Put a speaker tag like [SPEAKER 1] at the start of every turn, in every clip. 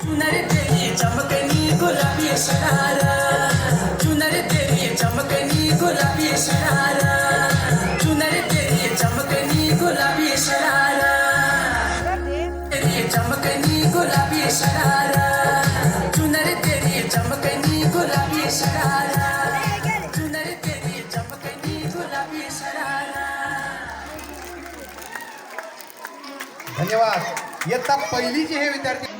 [SPEAKER 1] चुनर तेरी चमकनी गुलाबी शरारा, चुनर तेरी चमकनी गुलाबी शरारा, चुनर तेरी चमकनी गुलाबी शरारा, तेरी चमकनी गुलाबी शरारा, चुनर तेरी चमकनी गुलाबी शरारा, चुनर तेरी चमकनी गुलाबी शरारा.
[SPEAKER 2] धन्यवाद. इयत्ता पहिलीचे हे विद्यार्थी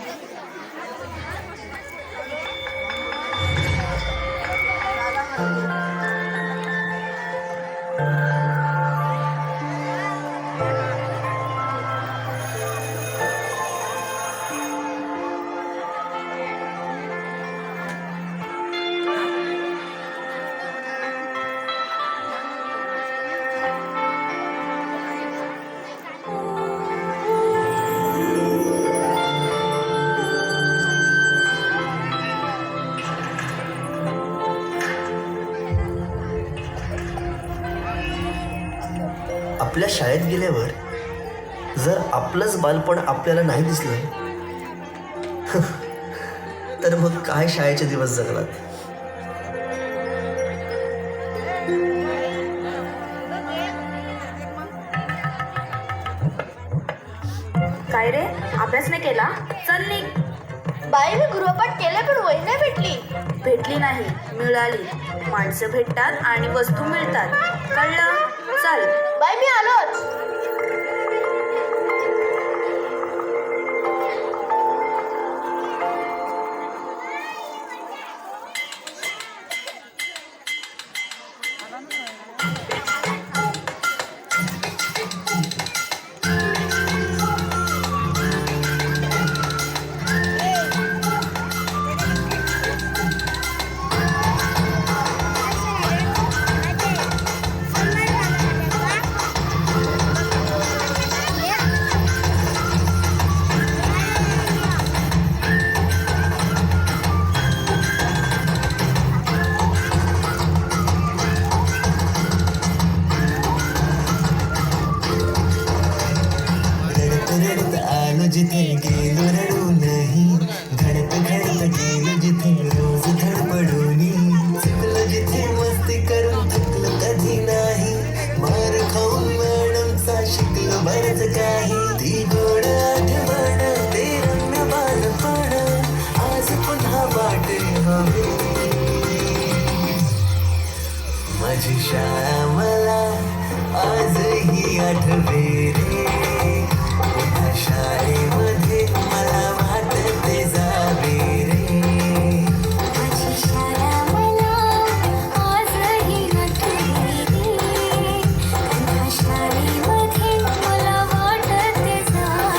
[SPEAKER 3] आपल्या शाळेत गेल्यावर जर आपलंच बालपण आपल्याला नाही दिसलं तर मग काय शाळेचे दिवस जगलात.
[SPEAKER 4] काय रे, अभ्यास नाही केला? चल निघ.
[SPEAKER 5] बाई मी गृहपाठ केला पण वही नाही
[SPEAKER 4] भेटली नाही, मिळाली. माणसं भेटतात आणि वस्तू मिळतात, कळलं? चल.
[SPEAKER 5] बाई मी आलोच.
[SPEAKER 3] जिथे गेलो रडू नाही, घडत घडत गेलो जिथे रोज धडपडूनी, चुकलो जिथे मस्ती करून थकलो कधी नाही, मार खाऊन मॅडमचा शिकलो बरंच काही, ती गोड आठवण ते रम्य बालपण आज पुन्हा वाटे हवे. माझी शाळा मला आजही आठवे रे, शाळेमध्ये मला वाटते जावे रे.
[SPEAKER 5] माझी शाळा मला आजही आठवते रे, त्या शाळेमध्ये मला वाटते जावे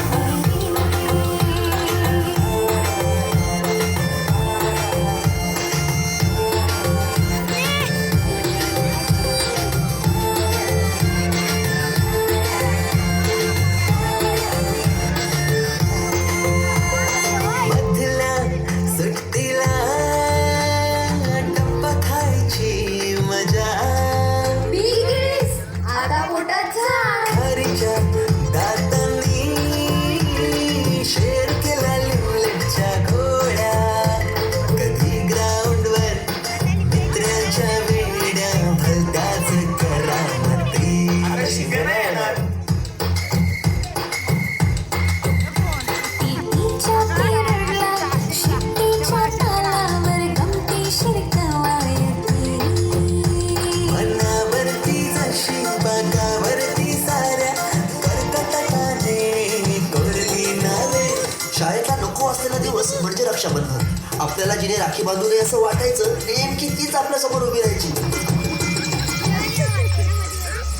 [SPEAKER 3] म्हणजे रक्षाबंधन. आपल्याला जिने राखी बांधू नये असं वाटायचं, नेमकी तीच आपल्या समोर उभी राहायची.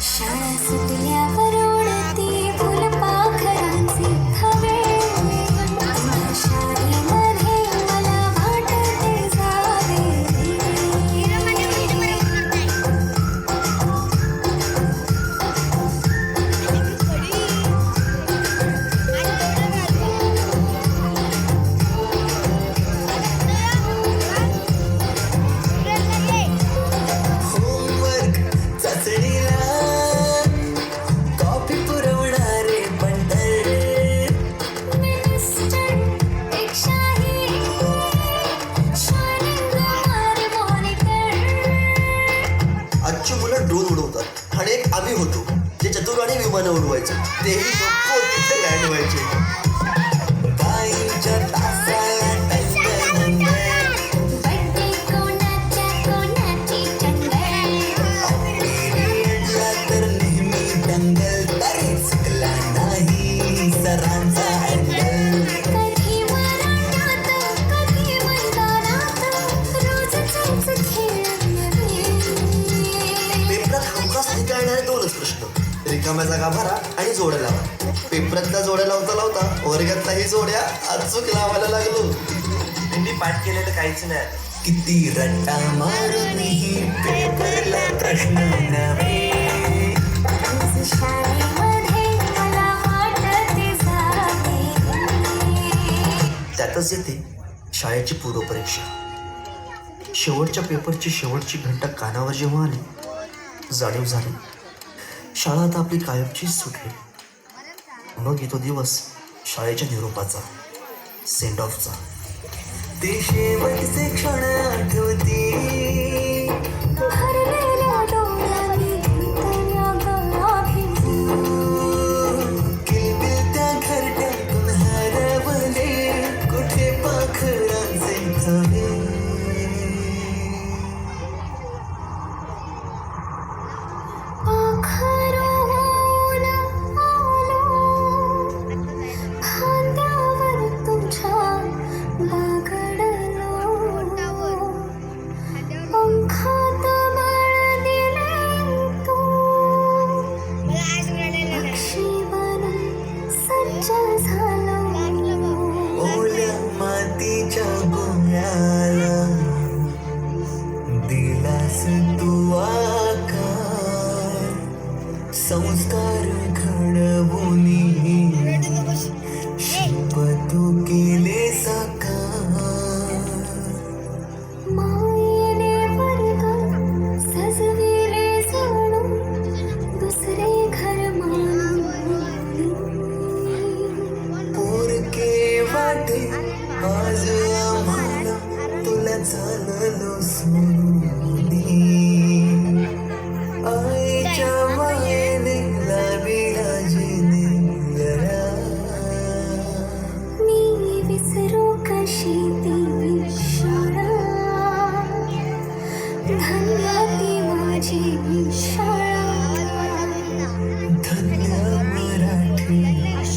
[SPEAKER 5] शाळा सुटल्यावर उडती फुलपाखरांचे थवे, शाळेमध्ये मला वाटते जावे.
[SPEAKER 3] जागा भरा आणि जोड्या लावा. पेपरातल्या जोड्या लावता लावता वर्गातल्याही जोड्या अचूक लावायला लागलो.
[SPEAKER 6] त्यांनी पाठ केलेलं काहीच नाही.
[SPEAKER 3] किती रट्टा मारूनही पेपरला प्रश्न नव्हे.
[SPEAKER 5] रोज शाळेमध्ये मला वाटते जावे.
[SPEAKER 3] त्यातच येते शाळेची पूर्वपरीक्षा. शेवटच्या पेपरची शेवटची घंटा कानावर जेव्हा आली, जाणीव झाली शाळा आता आपली कायमचीच सुटली. मग येतो दिवस शाळेच्या निरोपाचा, सेंड ऑफचा. ते शेवटचे क्षण आठवती.
[SPEAKER 5] भरलेल्या डोळ्यांनी गुंतल्या गळाभिंती.
[SPEAKER 3] किलबिलत्या घरट्यातून हरवले कुठे पाखरांचे थवे.
[SPEAKER 5] पाखरून आलो, खांद्यावर तुझ्या बागडलो. पंखात बळ दिले तू, पक्षी बनून सज्ज झालो.
[SPEAKER 3] ओल्या मातीच्या गोंगळ्याला दिलास तू आकार. संस्कार घडवूनी शिल्प तू केले साकार.
[SPEAKER 5] मायेने वर्ग सजविले जणू दुसरे घर मानली.
[SPEAKER 3] पोरके वाटे आज आम्हाला तुला चाललो सोडूनी. आईच्या मायेने लाविराजीने गळा.
[SPEAKER 5] मी विसरू कशी ती शाळा. धन्य ती माझी शाळा.
[SPEAKER 3] धन्य मराठी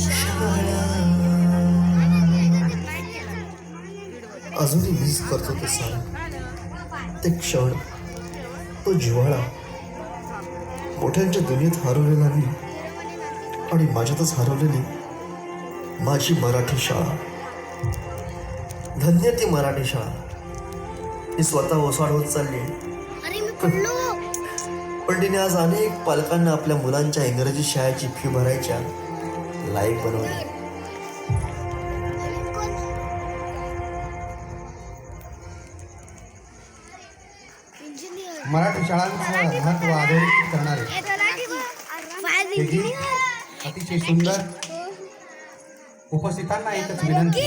[SPEAKER 3] शाळा. अजूनही मिस करतो ते सारं, ते क्षण, तो जिव्हाळा. मोठ्यांच्या दुनियेत हरवलेला मी आणि माझ्यातच हरवलेली माझी मराठी शाळा. धन्य ती मराठी शाळा. मी स्वतः ओसाड होत चालली, पण तिने आज अनेक पालकांना आपल्या मुलांच्या इंग्रजी शाळेची फी भरायच्या लायक बनवले.
[SPEAKER 2] मराठी शाळांचं महत्त्व अधोरेखित करणारे हे गीत अतिशय सुंदर. उपस्थितांना एकच विनंती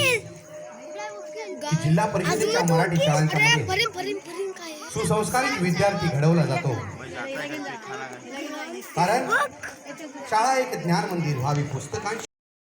[SPEAKER 2] की जिल्हा परिषदेच्या मराठी शाळांच्या मध्ये सुसंस्कारित विद्यार्थी घडवला जातो. कारण शाळा एक ज्ञान मंदिर व्हावी. पुस्तकांची